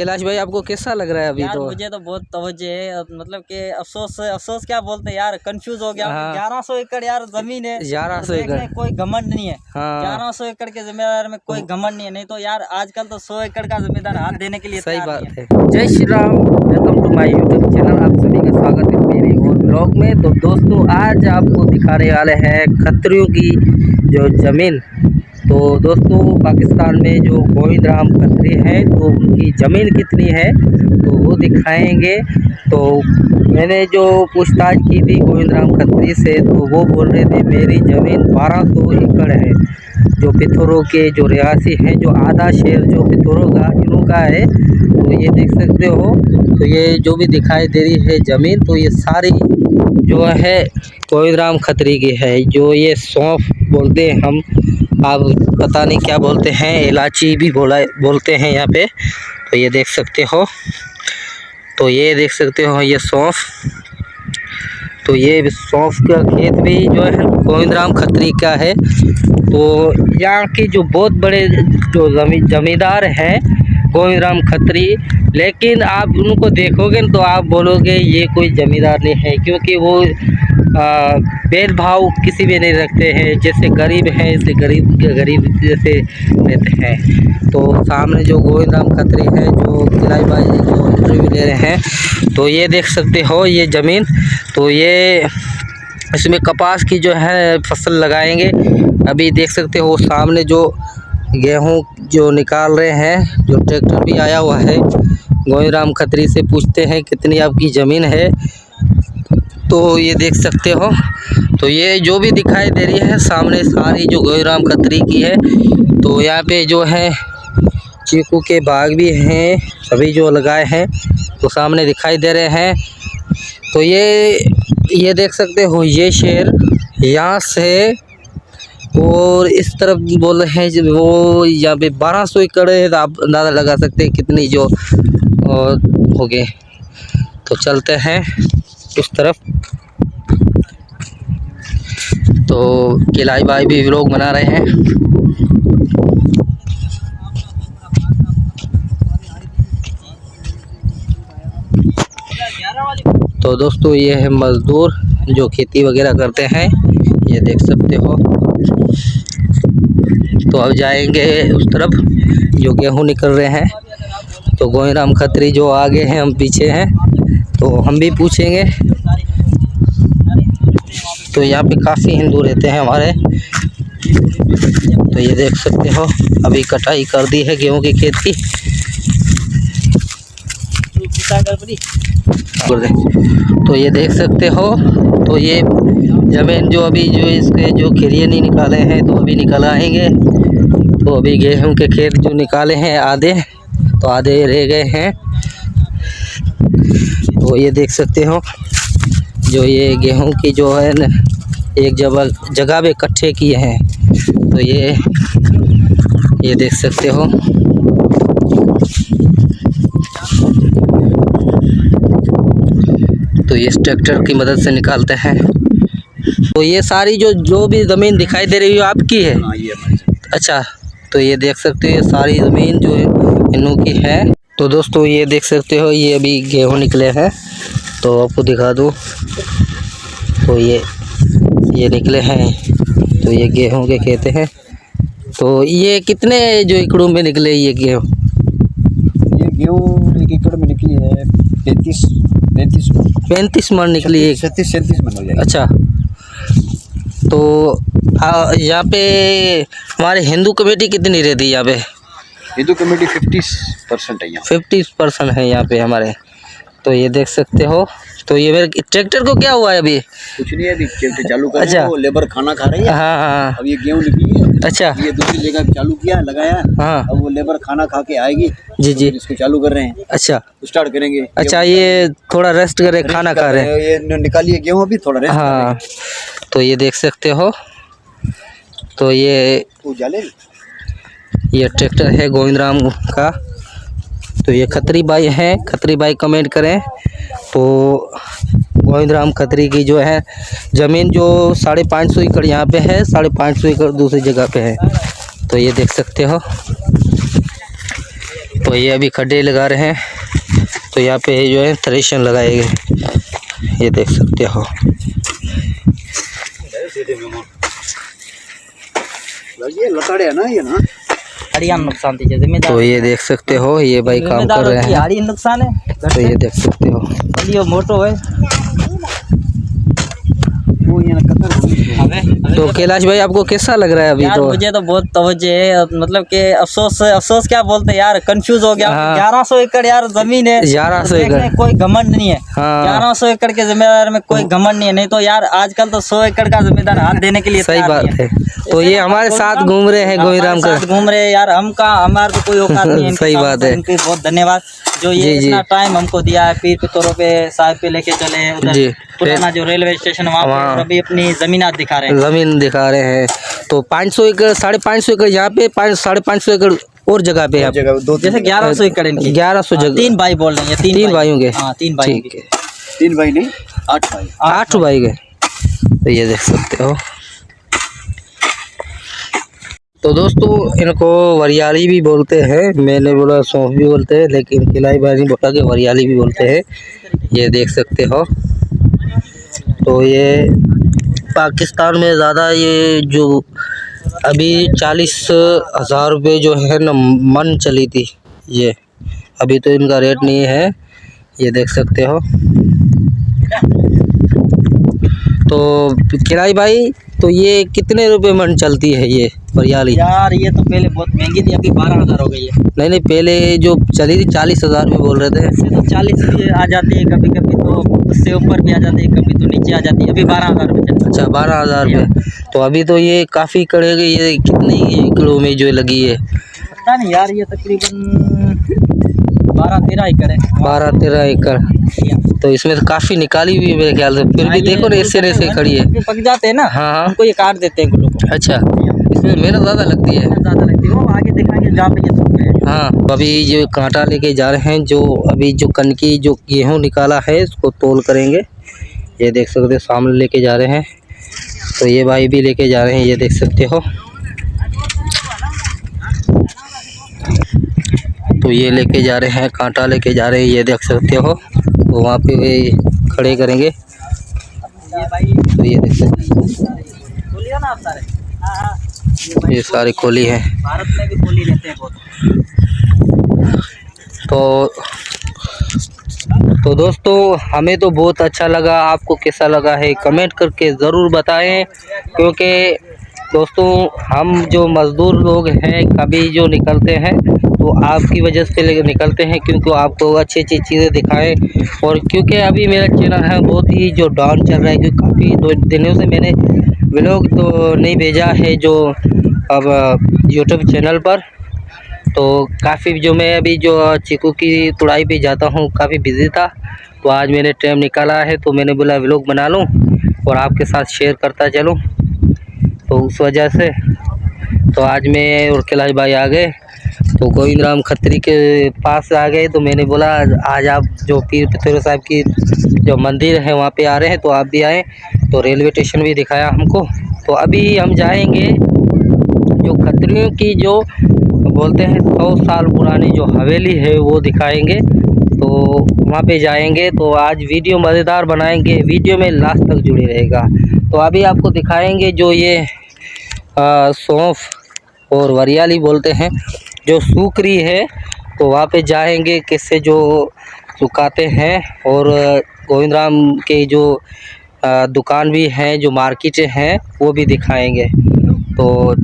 कैलाश भाई आपको कैसा लग रहा है अभी? यार तो मुझे तो बहुत तवज्जो है, मतलब कि अफसोस क्या बोलते हैं यार, कंफ्यूज हो गया। हाँ। 1100 एकड़ यार जमीन है, 1100 तो एकड़। देखने कोई घमंड नहीं है। हाँ 1100 एकड़ के जमींदार में कोई घमंड नहीं है, नहीं तो यार आजकल तो 100 एकड़ का जमींदार हाथ देने के लिए सही तैयार बात नहीं है। जय Shri Ram, welcome to my YouTube channel. आप सभी का स्वागत है मेरे और ब्लॉग में। तो दोस्तों आज आपको दिखाने वाले हैं खत्रियों की जो ज़मीन। तो दोस्तों पाकिस्तान में जो गोविंद राम खत्री हैं तो उनकी ज़मीन कितनी है तो वो दिखाएंगे। तो मैंने जो पूछताछ की थी गोविंद राम खत्री से तो वो बोल रहे थे मेरी ज़मीन 1200 एकड़ है। जो पिथौरों के जो रियासी हैं, जो आधा शहर जो पिथौरों का इन्हों का है, तो ये देख सकते हो। तो ये जो भी दिखाई दे रही है ज़मीन तो ये सारी जो है गोविंद राम खत्री की है। जो ये सौंफ बोलते हैं हम, आप पता नहीं क्या बोलते हैं, इलायची भी बोलते हैं यहाँ पे। तो ये देख सकते हो, तो ये देख सकते हो ये सौंफ। तो ये सौंफ का खेत भी जो है गोविंद राम खत्री का है। तो यहाँ के जो बहुत बड़े जो जमींदार हैं गोविंद राम खत्री, लेकिन आप उनको देखोगे तो आप बोलोगे ये कोई ज़मींदार नहीं है, क्योंकि वो भेदभाव किसी भी नहीं रखते हैं। जैसे गरीब हैं ऐसे गरीब जैसे रहते हैं। तो सामने जो गोविंद राम खत्री है जो किलाई भाई जो इंटरव्यू ले रहे हैं, तो ये देख सकते हो ये ज़मीन। तो ये इसमें कपास की जो है फसल लगाएंगे। अभी देख सकते हो सामने जो गेहूं जो निकाल रहे हैं, जो ट्रैक्टर भी आया हुआ है। गोविंद राम खत्री से पूछते हैं कितनी आपकी ज़मीन है। तो ये देख सकते हो, तो ये जो भी दिखाई दे रही है सामने सारी जो गोविंद राम खत्री की है। तो यहाँ पे जो है चीकू के बाग भी हैं, सभी जो लगाए हैं तो सामने दिखाई दे रहे हैं। तो ये देख सकते हो ये शेर यहाँ से और इस तरफ बोल रहे हैं वो यहाँ पे 1200 एकड़ है। तो आप अंदाज़ा लगा सकते हैं कितनी जो हो गए। तो चलते हैं इस तरफ। तो किलाई भाई भी व्लॉग बना रहे हैं। तो दोस्तों ये है मज़दूर जो खेती वगैरह करते हैं, ये देख सकते हो। तो अब जाएंगे उस तरफ जो गेहूं निकल रहे हैं। तो गोविंद राम खत्री जो आगे हैं हम पीछे हैं, तो हम भी पूछेंगे। तो यहाँ पे काफ़ी हिंदू रहते हैं हमारे। तो ये देख सकते हो अभी कटाई कर दी है गेहूं के खेत की। तो ये देख सकते हो, तो ये ज़मीन जो अभी जो इसके जो खिरिये नहीं निकाले हैं तो अभी निकल आएंगे। तो अभी गेहूं के खेत जो निकाले हैं आधे, तो आधे रह गए हैं। तो ये देख सकते हो जो ये गेहूं की जो है न एक जगह पे इकट्ठे किए हैं। तो ये देख सकते हो। तो ये ट्रैक्टर की मदद से निकालते हैं। तो ये सारी जो भी ज़मीन दिखाई दे रही है आपकी है? अच्छा, तो ये देख सकते हो ये सारी ज़मीन जो है इन्हों की है। तो दोस्तों ये देख सकते हो ये अभी गेहूं निकले हैं, तो आपको दिखा दूँ। तो ये निकले हैं, तो ये गेहूं के खेत हैं। तो ये कितने जो एकड़ों में निकले ये गेहूं? ये गेहूँ 1 एकड़ में निकली है 35 मन निकली है। 37 मन हो जाएगी। अच्छा, तो यहाँ पे हमारे हिंदू कमेटी कितनी रहती है यहाँ पे? हिंदू कमेटी 50% है यहाँ। 50% है यहाँ पे हमारे। तो ये देख सकते हो। तो ये मेरे ट्रैक्टर को क्या हुआ है अभी? कुछ नहीं है, अभी ट्रैक्टर चालू कर रहे हैं। अच्छा। वो लेबर खाना खा रही है। हाँ। अब ये गेहूँ निकली है। अच्छा। ये दूसरी जगह चालू किया लगाया। हाँ। अब वो लेबर खाना खा के आएगी। जी। तो इसको चालू कर रहे हैं। अच्छा, स्टार्ट करेंगे। अच्छा, ये थोड़ा रेस्ट करे, खाना खा रहे हैं। ये निकालिए गेहूँ अभी थोड़ा रेस्ट। हाँ, तो ये देख सकते हो। तो ये ट्रैक्टर है गोविंद राम का। तो ये खत्री भाई हैं, खत्री भाई कमेंट करें। तो गोविंद राम खत्री की जो है ज़मीन जो 550 एकड़ यहाँ पे है, 550 एकड़ दूसरी जगह पे है। तो ये देख सकते हो। तो ये अभी खड्डे लगा रहे हैं, तो यहाँ पे जो है थ्रेशर लगाएंगे, ये देख सकते हो। ये लताड़े है ना, ये ना हरियाणा नुकसान दीजिए जिम्मेदार। तो ये देख सकते हो, ये भाई काम कर रहे हैं, हरियाणा नुकसान है। तो ये देख सकते हो। लियो मोटो है। वो ये कतर तो कैलाश भाई आपको कैसा लग रहा है अभी? यार तो मुझे तो बहुत तवज्जो है, मतलब कि अफसोस क्या बोलते हैं यार, कंफ्यूज हो गया। हाँ। 1100 एकड़ यार जमीन है, 1100 देखने एकड़। कोई घमंड नहीं है। हाँ। 1100 एकड़ के जिम्मेदार में कोई घमंड नहीं है, नहीं तो यार आजकल तो 100 एकड़ का जिम्मेदार हाथ देने के लिए सही तैयार बात नहीं है। तो ये हमारे साथ घूम रहे हैं गोविंदराम हमारे का। साथ घूम रहे हैं यार, हम कहाँ, हमारे तो कोई औकात नहीं है इनके सही साथ। बात है। इनके बहुत धन्यवाद जो ये जी, जी। इतना टाइम हमको दिया है, पीर पितरों पे साहिब पे लेके चले उधर जी। पुराना जो रेलवे स्टेशन वहाँ पे, वहाँ। और अभी अपनी जमीनात दिखा रहे हैं। जमीन दिखा रहे हैं। तो 500 एकड़ 550 एकड़ यहाँ पे, 550 एकड़ और जगह पे आप जगह दो जैसे 1100 एकड़ इनकी। 1100 जगह। 3 भाई बोल रहे हैं, तीन भाइयों के। हाँ 3 भाइयों ठीक के। है। 3 भाई नहीं 8 भाई। 8 भाई के। तो ये देख सकते हो। तो दोस्तों इनको वरियाली भी बोलते हैं, मैंने बोला सौंफ भी बोलते हैं, लेकिन किलाई भाई ने बोला कि वरियाली भी बोलते हैं। ये देख सकते हो। तो ये पाकिस्तान में ज़्यादा ये जो अभी 40,000 रुपये जो है ना मन चली थी, ये अभी तो इनका रेट नहीं है, ये देख सकते हो। तो किराई भाई, तो ये कितने रुपए मन चलती है ये वरियाली? यार ये तो पहले बहुत महंगी थी, अभी 12,000 हो गई है। नहीं पहले जो चली थी 40,000 में बोल रहे थे। इससे तो 40 भी आ जाती है, कभी कभी तो उससे ऊपर भी आ जाती है, कभी तो नीचे आ जाती है। अभी 12,000 रुपये चल। अच्छा 12,000 रुपये। तो अभी तो ये काफ़ी कड़ेगी, ये कितने किलो में जो लगी है? पता नहीं यार, ये तकरीबन 12-13 एकड़ है। 12-13 एकड़। तो इसमें तो काफ़ी निकाली हुई है मेरे ख्याल से, फिर भी देखो ना ऐसे खड़ी है। पक जाते हैं ना, हाँ हाँ। उनको ये काट देते हैं गुलों को। अच्छा, इसमें मेहनत ज़्यादा लगती है। ज़्यादा लगती है, वो आगे दिखाएंगे जहाँ पे ये सूख गए। हाँ, तो अभी जो कांटा लेके जा रहे हैं, जो अभी जो कनकी जो गेहूँ निकाला है इसको तोल करेंगे। ये देख सकते हो सामने लेके जा रहे हैं। तो ये भाई भी लेके जा रहे हैं, ये देख सकते हो। तो ये लेके जा रहे हैं, कांटा लेके जा रहे हैं, ये देख सकते हो। तो वहाँ पे वे खड़े करेंगे। तो ये देख सकते हो, बोलिए ना आप सारे। हाँ, ये सारे कोली हैं। भारत में भी कोली रहते हैं बहुत। तो दोस्तों हमें तो बहुत अच्छा लगा, आपको कैसा लगा है कमेंट करके ज़रूर बताएं, क्योंकि दोस्तों हम जो मज़दूर लोग हैं कभी जो निकलते हैं तो आपकी वजह से निकलते हैं, क्योंकि आपको अच्छी अच्छी चीज़ें दिखाएं। और क्योंकि अभी मेरा चैनल है बहुत ही जो डाउन चल रहा है, क्योंकि काफ़ी 2 दिनों से मैंने व्लॉग तो नहीं भेजा है जो अब यूट्यूब चैनल पर। तो काफ़ी जो मैं अभी जो चीकू की तुड़ाई पे जाता हूँ, काफ़ी बिज़ी था, तो आज मैंने टाइम निकाला है, तो मैंने बोला व्लॉग बना लूँ और आपके साथ शेयर करता चलूँ। तो उस वजह से तो आज मैं और कैलाश भाई आ गए, तो गोविंदराम खत्री के पास आ गए। तो मैंने बोला आज आप जो पीर पितरों साहब की जो मंदिर है वहाँ पे आ रहे हैं, तो आप भी आएँ। तो रेलवे स्टेशन भी दिखाया हमको। तो अभी हम जाएंगे जो खत्रियों की जो बोलते हैं 100 साल पुरानी जो हवेली है वो दिखाएंगे। तो वहाँ पे जाएंगे। तो आज वीडियो मज़ेदार बनाएंगे, वीडियो में लास्ट तक जुड़े रहेगा। तो अभी आपको दिखाएंगे जो ये सौंफ और वरियाली बोलते हैं जो सूख रही है, तो वहाँ पे जाएंगे कैसे जो सुखाते हैं। और गोविंदराम के जो दुकान भी हैं, जो मार्केटें हैं, वो भी दिखाएंगे। तो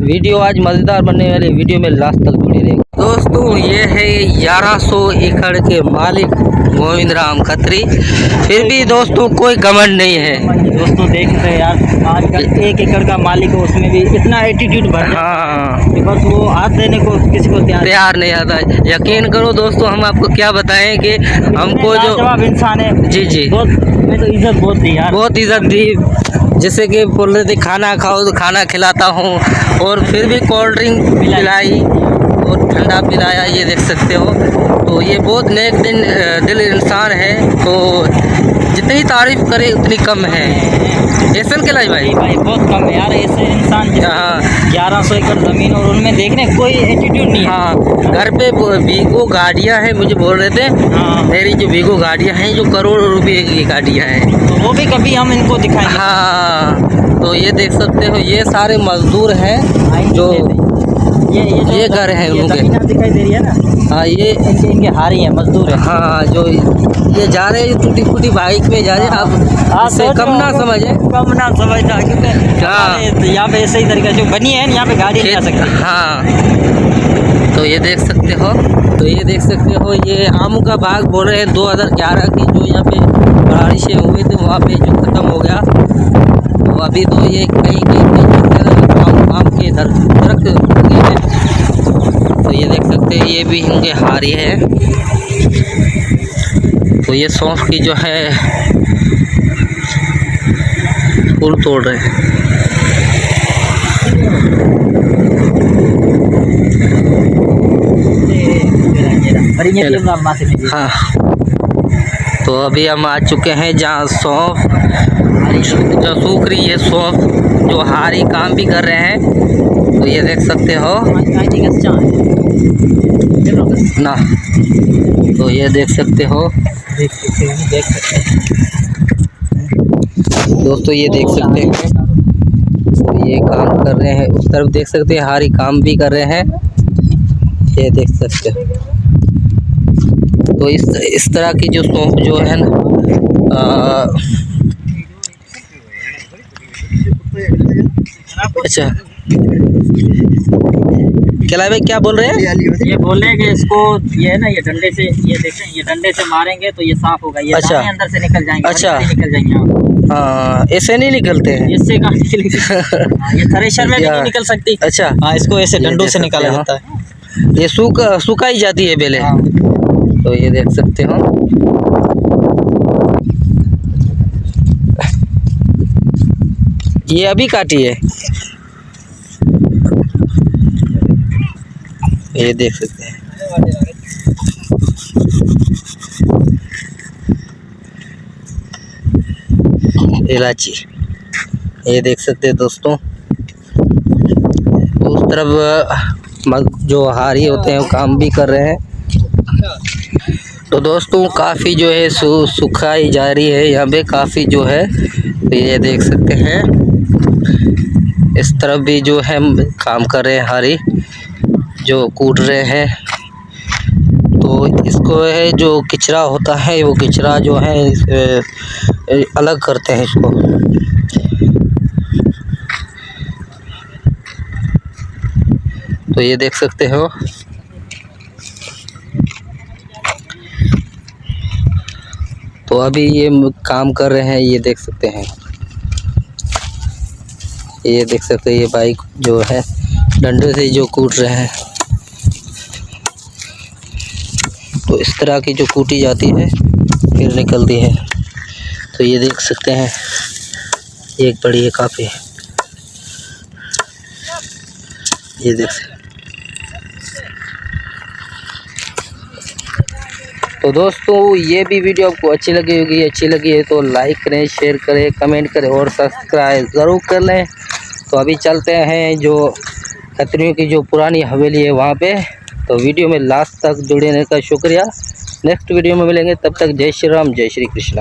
वीडियो आज मज़ेदार बनने वाले, वीडियो में लास्ट तक जुड़े रहेंगे। दोस्तों ये है 1100 एकड़ के मालिक गोविंदराम खत्री, फिर भी दोस्तों कोई घमंड नहीं है। दोस्तों देख रहे हैं यार, आजकल 1 एकड़ का मालिक हो, उसमें भी इतना एटीट्यूड भर हाँ, कि बस वो हाथ देने को किसी को तैयार नहीं आता। यकीन करो दोस्तों, हम आपको क्या बताएं कि हमको जो जवाब इंसान है। जी जी बहुत, मैं तो इज्जत बहुत दी यार, बहुत इज़्ज़त दी। जैसे कि बोल रहे थे खाना खाओ तो खाना खिलाता हूँ, और फिर भी कोल्ड ड्रिंक पिलाई और ठंडा पिलाया, ये देख सकते हो। तो ये बहुत नेक दिल इंसान है। तो जितनी तारीफ करे उतनी कम है। ऐसा के लाई भाई भाई बहुत कम है यार, ऐसे इंसान हाँ 1100 एकड़ ज़मीन और उनमें देखने कोई एटीट्यूड नहीं है। हाँ, घर पे वीगो गाड़ियाँ हैं, मुझे बोल रहे थे हाँ मेरी जो वीगो गाड़ियाँ हैं जो करोड़ों रुपए की गाड़ियाँ हैं। तो वो भी कभी हम इनको दिखाएंगे। हाँ तो ये देख सकते हो, ये सारे मजदूर हैं जो ये घर है उनके। ज़मीन आप दिखाई दे रही है ना, हाँ ये इनके हारी है, मजदूर है। हाँ जो ये जा रहे हैं टूटी फूटी बाइक पे जा रहे हैं, आप इससे कम ना समझे, कम ना समझना, क्योंकि हाँ। हमारे यहाँ पे ऐसे ही तरीका जो बनी है यहाँ पे गाड़ी नहीं आ सकती। हाँ तो ये देख सकते हो, तो ये देख सकते हो, ये आम का बाग बोल रहे हैं 2011 की जो यहाँ पे बारिशें हुई थी वहाँ पे जो ख़त्म हो गया। तो अभी तो ये कहीं आम के दरख्त लगे हैं। तो ये देख सकते हैं, ये भी इनके हारी है। तो ये सौंफ की जो है फूल तोड़ रहे हैं। हाँ तो अभी हम आ चुके हैं जहाँ सौंफ जो सूख रही है, सौंफ जो हारी काम भी कर रहे हैं। तो ये देख सकते हो ना, तो ये देख सकते हो दोस्तों, ये देख सकते हैं, तो ये काम कर रहे हैं। उस तरफ देख सकते हैं हारी काम भी कर रहे हैं, ये देख सकते हो। तो इस तरह की जो सौंफ जो है ना, अच्छा क्या भाई क्या बोल रहे हैं? ये बोल रहे हैं कि इसको ये है ना, ये डंडे से, ये देखें, ये डंडे से मारेंगे तो ये साफ होगा, ये अच्छा। दाने अंदर से निकल जाएंगे। अच्छा। निकल जाएंगे। हाँ ऐसे नहीं निकलते हैं। इससे कहाँ निकलेगी? ये थ्रेशर में भी नहीं निकल सकती। अच्छा हाँ, इसको ऐसे ये डंडों देख से सकते निकाला हो। जाता है। ये सुखाई जाती है बेले। हाँ। तो ये देख सकते हो, ये अभी काटी है, ये देख सकते हैं। इलायची, ये देख सकते हैं दोस्तों। उस तरफ जो हारी होते हैं वो काम भी कर रहे हैं। तो दोस्तों काफ़ी जो है सुखाई जा रही है यहाँ पे, काफ़ी जो है, तो ये देख सकते हैं। इस तरफ भी जो है काम कर रहे हैं, हारी जो कूट रहे हैं। तो इसको है जो किचरा होता है, वो किचरा जो है अलग करते हैं इसको। तो ये देख सकते हो, तो अभी ये काम कर रहे हैं, ये देख सकते हैं, ये देख सकते हैं। ये बाइक जो है डंडे से जो कूट रहे हैं, तो इस तरह की जो कूटी जाती है फिर निकलती है। तो ये देख सकते हैं, एक बड़ी है काफ़ी, ये देख सकते। तो दोस्तों ये भी वीडियो आपको अच्छी लगी होगी, अच्छी लगी है तो लाइक करें, शेयर करें, कमेंट करें और सब्सक्राइब ज़रूर कर लें। तो अभी चलते हैं जो खत्रियों की जो पुरानी हवेली है वहाँ पे। तो वीडियो में लास्ट तक जुड़े रहने का शुक्रिया। नेक्स्ट वीडियो में मिलेंगे, तब तक जय श्री राम, जय श्री कृष्णा।